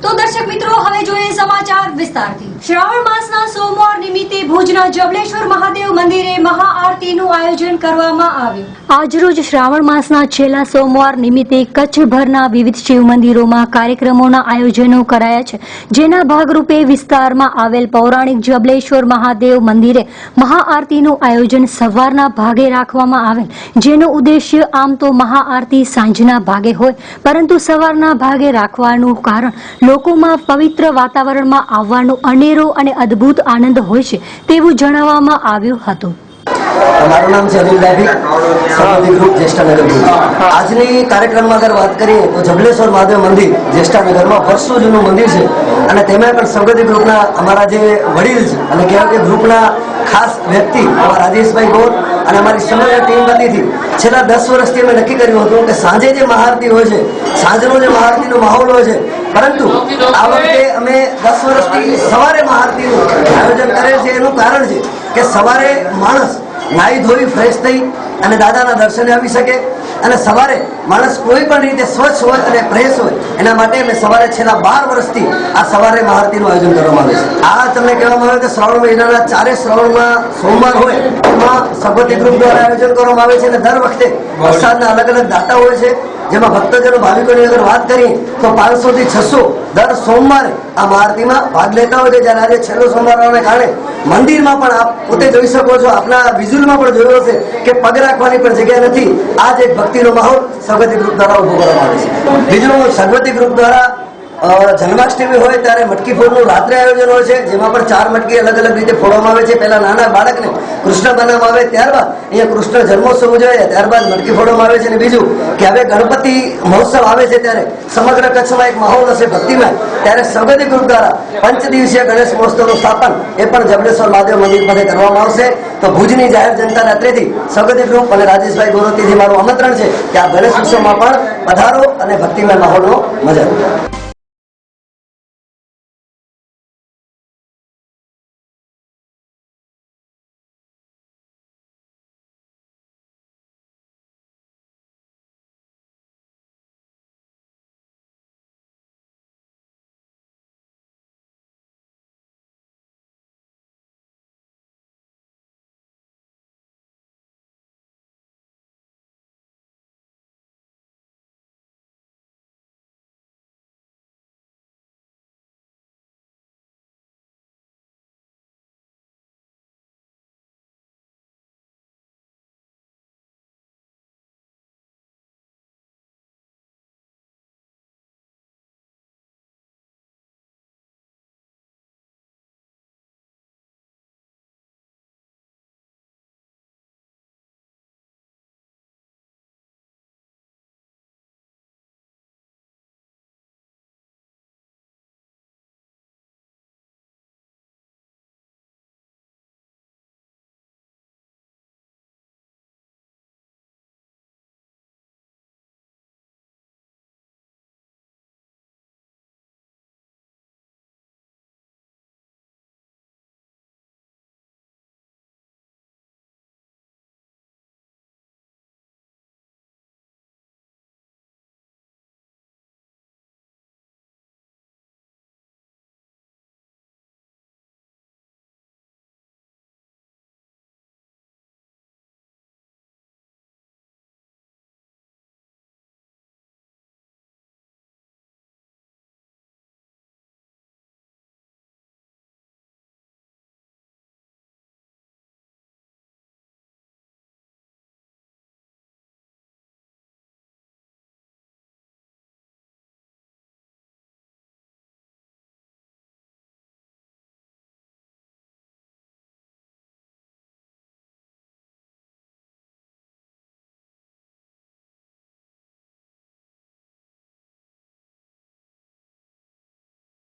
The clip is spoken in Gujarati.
તો દર્શક મિત્રો, હવે જોઈએ સમાચાર વિસ્તારથી। શ્રાવણ માસના સોમવાર નિમિત્તે ભુજના જબલેશ્વર મહાદેવ મંદિરે મહાઆરતીનું આયોજન કરવામાં આવ્યું। આજરોજ શ્રાવણ માસના છેલ્લા સોમવાર નિમિત્તે કચ્છભરના વિવિધ શિવ મંદિરોમાં કાર્યક્રમોના આયોજનો કરાયા છે, જેના ભાગરૂપે વિસ્તારમાં આવેલ પૌરાણિક જબલેશ્વર મહાદેવ મંદિરે મહાઆરતીનું આયોજન સવારના ભાગે રાખવામાં આવેલ, જેનો ઉદ્દેશ્ય આમ તો મહાઆરતી સાંજના ભાગે હોય, પરંતુ સવારના ભાગે રાખવાનું કારણ લોકોમાં પવિત્ર વાતાવરણમાં આવવાનો અનેરો અને અદ્ભુત આનંદ હોય છે તેવું જણાવવામાં આવ્યું હતું। મારું નામ છે અનિલ ડાભી, સંગતિ ગ્રુપ જ્યેષ્ઠાનગર ભુજ। આજની કાર્યક્રમમાં અગર વાત કરીએ તો જબલેશ્વર મહાદેવ મંદિર જ્યેષ્ઠાનગરમાં વર્ષો જૂનું મંદિર છે અને તેમાં પણ સંગતિ ગ્રુપના અમારા જે વડીલ છે અને કહેવાય કે ગ્રુપના ખાસ વ્યક્તિ અમારા રાજેશભાઈ ગોર અને અમારી સમગ્ર ટીમ વતીથી છેલ્લા 10 વર્ષથી અમે નક્કી કર્યું હતું કે સાંજે જે મહાઆરતી હોય છે, સાંજનો જે મહાઆરતીનો માહોલ હોય છે, પરંતુ આ વખતે અમે 10 વર્ષથી સવારે મહાઆરતીનું આયોજન કરેલ છે। એનું કારણ છે કે સવારે માણસ નાહી ધોઈ ફ્રેશ થઈ અને દાદાના દર્શને આવી શકે અને સવારે માણસ કોઈ પણ રીતે સ્વચ્છ હોય અને ફ્રેશ હોય, એના માટે અમે સવારે છેલ્લા 12 વર્ષથી આ સવારે મહાઆરતીનું આયોજન કરવામાં આવે છે। આ તમને કહેવામાં આવે કે શ્રાવણ મહિનાના 4 શ્રાવણમાં સોમવાર હોય એમાં સંગતિ ગ્રુપ દ્વારા આયોજન કરવામાં આવે છે અને દર વખતે પ્રસાદના અલગ અલગ દાતા હોય છે, જેમાં ભક્તજનો ભાવિકોની અગર વાત કરીએ તો 500 થી 600 દર સોમવારે આ મહાઆરતીમાં ભાગ લેતા હોય છે। જ્યારે આજે છેલ્લો સોમવાર હોવાને કારણે મંદિરમાં પણ આપ પોતે જોઈ શકો છો, આપના વિઝ્યુઅલમાં પણ જોયો હશે કે પગ રાખવાની પણ જગ્યા નથી। આ જ એક ભક્તિનો માહોલ સંગતિ ગ્રુપ દ્વારા ઉભો કરવામાં આવે છે। બીજું, સંગતિ ગ્રુપ દ્વારા જન્માષ્ટમી હોય ત્યારે મટકી ફોડનું રાત્રે આયોજન હોય છે, જેમાં પણ 4 મટકી અલગ અલગ રીતે ફોડવામાં આવે છે। પહેલા નાના બાળકને કૃષ્ણ બનાવવામાં આવે, ત્યારબાદ અહીંયા કૃષ્ણ જન્મોત્સવ ઉજવાય, ત્યારબાદ મટકી ફોડવામાં આવે છે। અને બીજું કે હવે ગણપતિ મહોત્સવ આવે છે ત્યારે સમગ્ર કચ્છમાં એક માહોલ હશે ભક્તિમય, ત્યારે સંગતિ ગ્રુપ દ્વારા 5 દિવસીય ગણેશ મહોત્સવનું સ્થાપન એ પણ જબલેશ્વર મહાદેવ મંદિર પાસે કરવામાં આવશે। તો ભુજની જાહેર જનતા રાત્રેથી સંગતિ ગ્રુપ અને રાજેશભાઈ ગોરતીથી મારું આમંત્રણ છે કે આ ગણેશ ઉત્સવમાં પણ પધારો અને ભક્તિમય માહોલનો મજા લો।